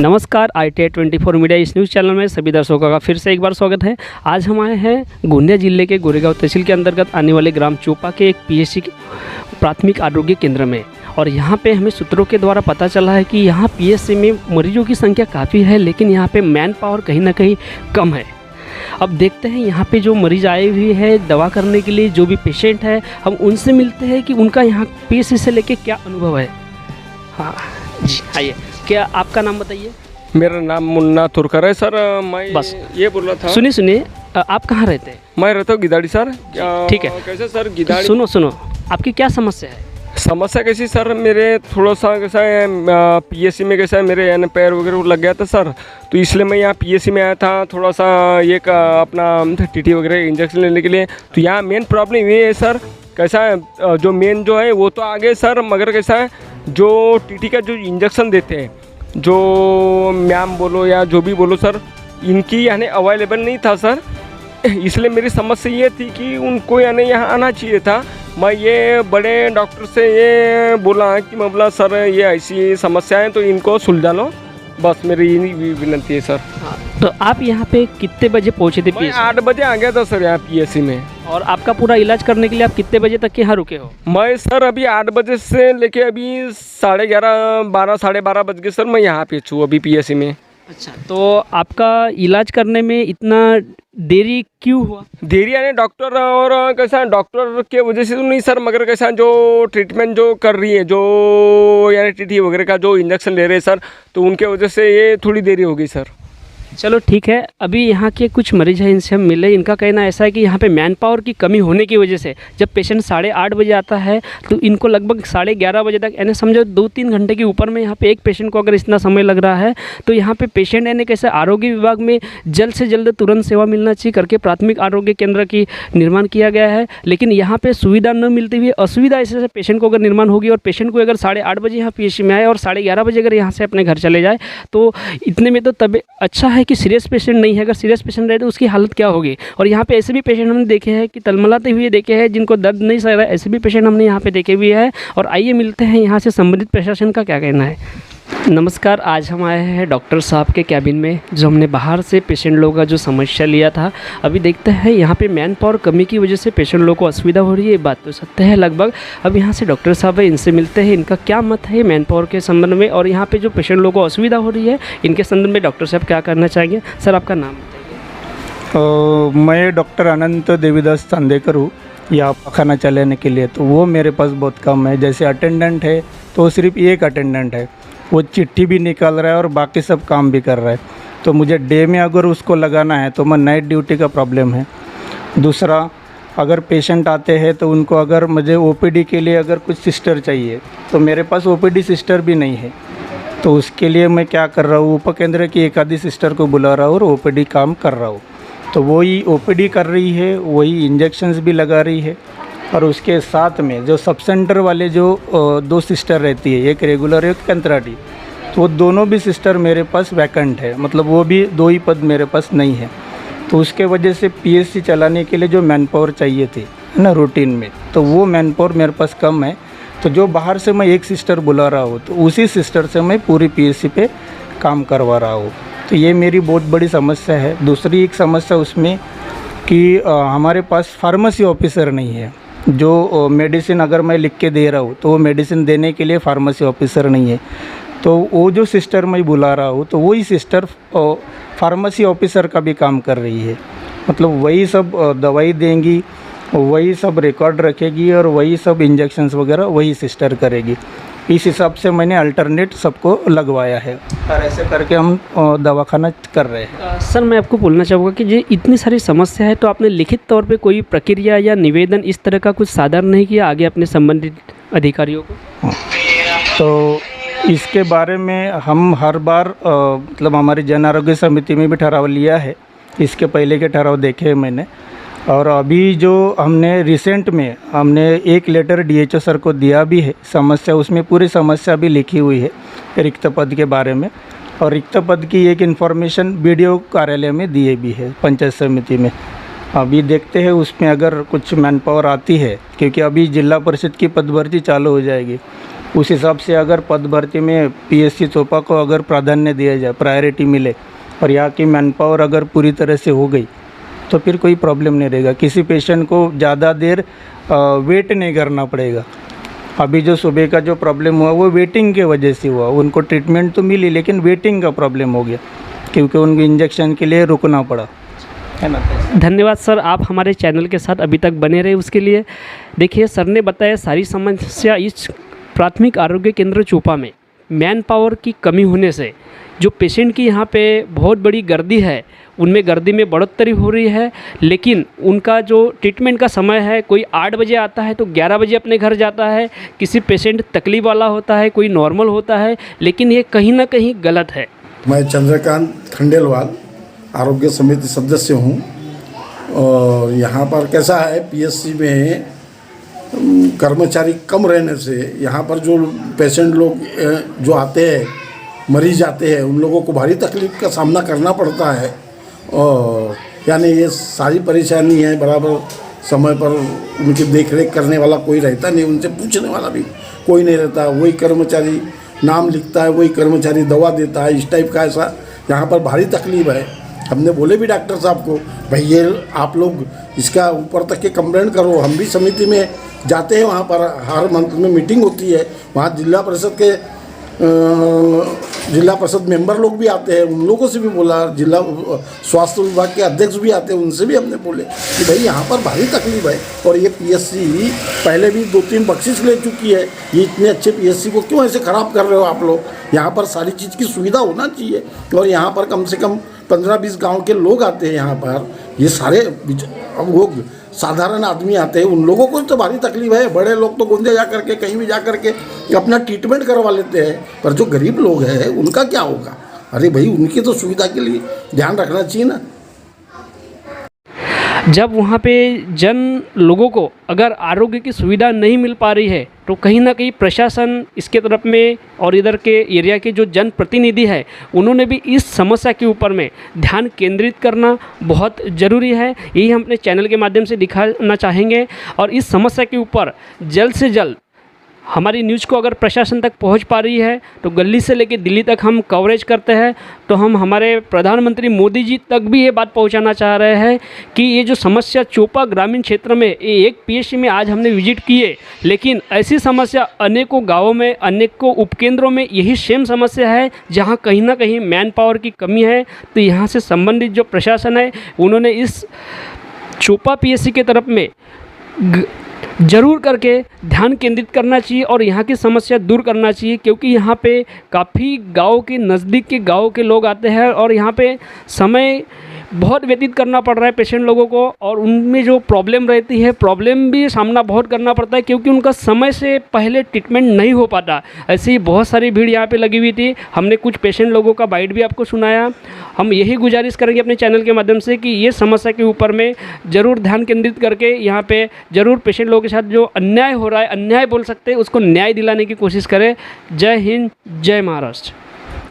नमस्कार, ITI 24 media इस news channel में सभी दर्शकों का फिर से एक बार स्वागत है। आज हम आए हैं गोंदिया जिले के गोरेगांव तहसील के अंतर्गत आने वाले ग्राम चोपा के एक PSC प्राथमिक आरोग्य केंद्र में, और यहाँ पे हमें सूत्रों के द्वारा पता चला है कि यहाँ PSC में मरीजों की संख्या काफ़ी है, लेकिन यहाँ पे मैन पावर कहीं ना कहीं कम है। अब देखते हैं यहाँ पे जो मरीज आए हुए हैं दवा करने के लिए, जो भी पेशेंट है, हम उनसे मिलते हैं कि उनका यहाँ PSC से लेके क्या अनुभव है। हाँ जी, आइए। क्या आपका नाम बताइए? मेरा नाम मुन्ना तुरकर है सर। मैं बस ये बोल रहा था। सुनिए, आप कहाँ रहते हैं? मैं रहता हूँ गिदाड़ी सर। ठीक है। कैसे सर गिदाड़ी? सुनो, आपकी क्या समस्या है? समस्या कैसी सर, मेरे थोड़ा सा कैसा है PSC में कैसा है, मेरे यानी पैर वगैरह लग गया था सर, तो इसलिए मैं यहाँ PSC में आया था थोड़ा सा ये अपना TT वगैरह इंजेक्शन लेने के लिए। तो यहाँ मेन प्रॉब्लम ये है सर, कैसा है जो मेन जो है वो तो आगे सर, मगर कैसा है जो TT का जो इंजेक्शन देते हैं, जो मैम बोलो या जो भी बोलो सर, इनकी यानी अवेलेबल नहीं था सर। इसलिए मेरी समस्या ये थी कि उनको यानी यहाँ आना चाहिए था। मैं ये बड़े डॉक्टर से ये बोला कि मतलब सर ये ऐसी समस्याएं तो इनको सुलझा लो, बस मेरी यही विनती है सर। तो आप यहाँ पे कितने बजे पहुँचे थे? मैं 8 बजे आ गया था सर यहाँ PSC में। और आपका पूरा इलाज करने के लिए आप कितने बजे तक यहाँ रुके हो? मैं सर अभी 8 बजे से लेके अभी 11:30 साढ़े 12 बज गए सर, मैं यहाँ पे हूँ अभी PSC में। अच्छा, तो आपका इलाज करने में इतना देरी क्यों हुआ? देरी यानी डॉक्टर और कैसा डॉक्टर के वजह से तो नहीं सर, मगर कैसा जो ट्रीटमेंट जो कर रही है, जो यानी TT वगैरह का जो इंजेक्शन ले रहे हैं सर, तो उनके वजह से ये थोड़ी देरी हो गई सर। चलो ठीक है। अभी यहाँ के कुछ मरीज हैं, इनसे हम मिले। इनका कहना ऐसा है कि यहाँ पे मैन पावर की कमी होने की वजह से जब पेशेंट 8:30 बजे आता है तो इनको लगभग 11:30 बजे तक, यानी समझो 2-3 घंटे के ऊपर में यहाँ पे एक पेशेंट को अगर इतना समय लग रहा है, तो यहाँ पे पेशेंट यानी कैसे आरोग्य विभाग में जल्द से जल्द तुरंत सेवा मिलना चाहिए करके प्राथमिक आरोग्य केंद्र की निर्माण किया गया है। लेकिन यहाँ पर सुविधा न मिलती हुई असुविधा ऐसे पेशेंट को अगर निर्माण होगी, और पेशेंट को अगर 8:30 बजे यहाँ PSC में आए और 11:30 बजे अगर यहाँ से अपने घर चले जाए, तो इतने में तो तब अच्छा है कि सीरियस पेशेंट नहीं है। अगर सीरियस पेशेंट रहे तो उसकी हालत क्या होगी। और यहाँ पे ऐसे भी पेशेंट हमने देखे हैं कि तलमलाते हुए देखे हैं, जिनको दर्द नहीं सह रहा है, ऐसे भी पेशेंट हमने यहाँ पे देखे हुए हैं। और आइए मिलते हैं यहाँ से संबंधित प्रशासन का क्या कहना है। नमस्कार, आज हम आए हैं डॉक्टर साहब के कैबिन में, जो हमने बाहर से पेशेंट लोगों का जो समस्या लिया था। अभी देखते हैं यहाँ पे मैन पावर कमी की वजह से पेशेंट लोगों को असुविधा हो रही है, बात तो सत्य है लगभग। अब यहाँ से डॉक्टर साहब है, इनसे मिलते हैं, इनका क्या मत है मैन पावर के संबंध में, और यहाँ पे जो पेशेंट लोगों को असुविधा हो रही है इनके संबंध में डॉक्टर साहब क्या करना चाहेंगे। सर, आपका नाम बताइए। मैं डॉक्टर अनंत देवीदास चांदेकर हूँ यहाँ खाना चलाने के लिए। तो वो मेरे पास बहुत कम है। जैसे अटेंडेंट है तो सिर्फ एक अटेंडेंट है, वो चिट्ठी भी निकाल रहा है और बाकी सब काम भी कर रहा है। तो मुझे डे में अगर उसको लगाना है तो मैं नाइट ड्यूटी का प्रॉब्लम है। दूसरा, अगर पेशेंट आते हैं तो उनको अगर मुझे OPD के लिए अगर कुछ सिस्टर चाहिए तो मेरे पास OPD सिस्टर भी नहीं है। तो उसके लिए मैं क्या कर रहा हूँ, उपकेंद्र की एक आधी सिस्टर को बुला रहा हूँ और OPD काम कर रहा हूँ। तो वही OPD कर रही है, वही इंजेक्शन्स भी लगा रही है। और उसके साथ में जो सब सेंटर वाले जो 2 सिस्टर रहती है, एक रेगुलर एक कंत्राटी, तो वो दोनों भी सिस्टर मेरे पास वैकेंट है, मतलब वो भी 2 ही पद मेरे पास नहीं है। तो उसके वजह से PSC चलाने के लिए जो मैन पावर चाहिए थी ना रूटीन में, तो वो मैन पावर मेरे पास कम है। तो जो बाहर से मैं एक सिस्टर बुला रहा हूँ, तो उसी सिस्टर से मैं पूरी PSC पे काम करवा रहा हूँ। तो ये मेरी बहुत बड़ी समस्या है। दूसरी एक समस्या उसमें कि हमारे पास फार्मेसी ऑफिसर नहीं है। जो मेडिसिन अगर मैं लिख के दे रहा हूँ तो वो मेडिसिन देने के लिए फार्मेसी ऑफिसर नहीं है। तो वो जो सिस्टर मैं बुला रहा हूँ तो वही सिस्टर फार्मेसी ऑफिसर का भी काम कर रही है। मतलब वही सब दवाई देंगी, वही सब रिकॉर्ड रखेगी और वही सब इंजेक्शन्स वगैरह वही सिस्टर करेगी। इस हिसाब से मैंने अल्टरनेट सबको लगवाया है और ऐसे करके हम दवाखाना कर रहे हैं। सर, मैं आपको बोलना चाहूँगा कि ये इतनी सारी समस्या है, तो आपने लिखित तौर पे कोई प्रक्रिया या निवेदन इस तरह का कुछ सादर नहीं किया आगे अपने संबंधित अधिकारियों को? तो इसके बारे में हम हर बार मतलब हमारी जन आरोग्य समिति में भी ठहराव लिया है। इसके पहले के ठहराव देखे हैं मैंने। और अभी जो हमने रिसेंट में हमने एक लेटर DHO सर को दिया भी है, समस्या उसमें पूरी समस्या भी लिखी हुई है रिक्त पद के बारे में। और रिक्त पद की एक इन्फॉर्मेशन BDO कार्यालय में दिए भी है पंचायत समिति में। अभी देखते हैं उसमें अगर कुछ मैन पावर आती है, क्योंकि अभी जिला परिषद की पद भर्ती चालू हो जाएगी। उस हिसाब से अगर पद भर्ती में पीएससी चोपा को अगर प्राधान्य दिया जाए, प्रायोरिटी मिले और यहाँ की मैन पावर अगर पूरी तरह से हो गई तो फिर कोई प्रॉब्लम नहीं रहेगा। किसी पेशेंट को ज़्यादा देर वेट नहीं करना पड़ेगा। अभी जो सुबह का जो प्रॉब्लम हुआ वो वेटिंग के वजह से हुआ। उनको ट्रीटमेंट तो मिली लेकिन वेटिंग का प्रॉब्लम हो गया क्योंकि उनको इंजेक्शन के लिए रुकना पड़ा, है ना। धन्यवाद सर, आप हमारे चैनल के साथ अभी तक बने रहे उसके लिए। देखिए सर ने बताया सारी समस्या इस प्राथमिक आरोग्य केंद्र चोपा में मैन पावर की कमी होने से जो पेशेंट की यहाँ पे बहुत बड़ी गर्दी है उनमें गर्दी में बढ़ोतरी हो रही है, लेकिन उनका जो ट्रीटमेंट का समय है, कोई 8 बजे आता है तो 11 बजे अपने घर जाता है। किसी पेशेंट तकलीफ वाला होता है, कोई नॉर्मल होता है, लेकिन ये कहीं ना कहीं गलत है। मैं चंद्रकांत खंडेलवाल आरोग्य समिति सदस्य हूँ और यहाँ पर कैसा है, पीएससी में कर्मचारी कम रहने से यहाँ पर जो पेशेंट लोग जो आते हैं, मरीज आते हैं, उन लोगों को भारी तकलीफ का सामना करना पड़ता है। और यानी ये सारी परेशानी है, बराबर समय पर उनकी देख रेख करने वाला कोई रहता नहीं, उनसे पूछने वाला भी कोई नहीं रहता। वही कर्मचारी नाम लिखता है, वही कर्मचारी दवा देता है, इस टाइप का ऐसा यहाँ पर भारी तकलीफ है। हमने बोले भी डॉक्टर साहब को, भाई ये आप लोग इसका ऊपर तक के कंप्लेंट करो। हम भी समिति में जाते हैं, वहाँ पर हर मंथ में मीटिंग होती है, वहाँ जिला परिषद मेंबर लोग भी आते हैं, उन लोगों से भी बोला। जिला स्वास्थ्य विभाग के अध्यक्ष भी आते हैं, उनसे भी हमने बोले कि भाई यहाँ पर भारी तकलीफ है। और ये पीएससी पहले भी 2-3 बख्शिश ले चुकी है, ये इतने अच्छे पीएससी को क्यों ऐसे ख़राब कर रहे हो आप लोग। यहाँ पर सारी चीज़ की सुविधा होना चाहिए। और यहाँ पर कम से कम 15-20 गाँव के लोग आते हैं यहाँ पर, ये सारे अब वो साधारण आदमी आते हैं, उन लोगों को तो भारी तकलीफ है। बड़े लोग तो गोंदे जा करके कहीं भी जा करके अपना ट्रीटमेंट करवा लेते हैं, पर जो गरीब लोग हैं उनका क्या होगा। अरे भाई, उनकी तो सुविधा के लिए ध्यान रखना चाहिए ना। जब वहाँ पे लोगों को अगर आरोग्य की सुविधा नहीं मिल पा रही है तो कहीं ना कहीं प्रशासन इसके तरफ में और इधर के एरिया के जो जनप्रतिनिधि है उन्होंने भी इस समस्या के ऊपर में ध्यान केंद्रित करना बहुत ज़रूरी है। यही हम अपने चैनल के माध्यम से दिखाना चाहेंगे और इस समस्या के ऊपर जल्द से जल्द हमारी न्यूज़ को अगर प्रशासन तक पहुंच पा रही है तो गली से लेकर दिल्ली तक हम कवरेज करते हैं। तो हम हमारे प्रधानमंत्री मोदी जी तक भी ये बात पहुंचाना चाह रहे हैं कि ये जो समस्या चोपा ग्रामीण क्षेत्र में एक पीएचसी में आज हमने विजिट किए, लेकिन ऐसी समस्या अनेकों गाँवों में, अनेकों उपकेंद्रों में यही सेम समस्या है जहाँ कहीं ना कहीं मैन पावर की कमी है। तो यहाँ से संबंधित जो प्रशासन है उन्होंने इस चोपा पीएचसी के तरफ में ज़रूर करके ध्यान केंद्रित करना चाहिए और यहाँ की समस्या दूर करना चाहिए, क्योंकि यहाँ पे काफ़ी गाँव के नज़दीक के गाँव के लोग आते हैं और यहाँ पे समय बहुत व्यतीत करना पड़ रहा है पेशेंट लोगों को और उनमें जो प्रॉब्लम रहती है, प्रॉब्लम भी सामना बहुत करना पड़ता है क्योंकि उनका समय से पहले ट्रीटमेंट नहीं हो पाता। ऐसी ही बहुत सारी भीड़ यहाँ पे लगी हुई थी। हमने कुछ पेशेंट लोगों का बाइट भी आपको सुनाया। हम यही गुजारिश करेंगे अपने चैनल के माध्यम से कि ये समस्या के ऊपर में ज़रूर ध्यान केंद्रित करके यहाँ पे ज़रूर पेशेंट लोगों के साथ जो अन्याय हो रहा है, अन्याय बोल सकते हैं, उसको न्याय दिलाने की कोशिश करें। जय हिंद, जय महाराष्ट्र।